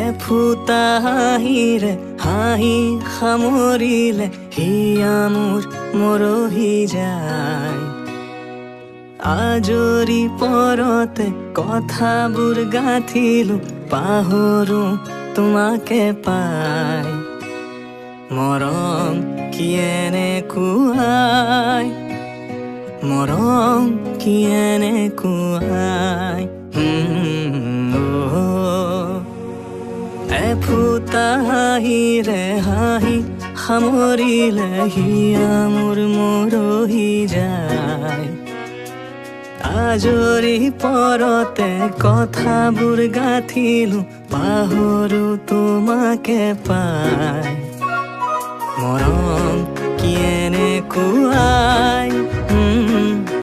এফুটা হাঁহিৰে হাঁহি সামৰিলে হিয়া মোৰ মৰহি যায় আজৰি পৰতে কথাবোৰ গাঁঠিলো পাহৰো তোমাকে পাই মৰম কি এনেকুৱাই মৰম কি এনেকুৱাই এফুটা হাঁহিৰে হাঁহি সামৰিলে হিয়া মোৰ মৰহি যায় আজৰি পৰতে কথাবোৰ গাঁঠিলো পাহৰো তোমাকে পাই মৰম কি এনেকুৱাই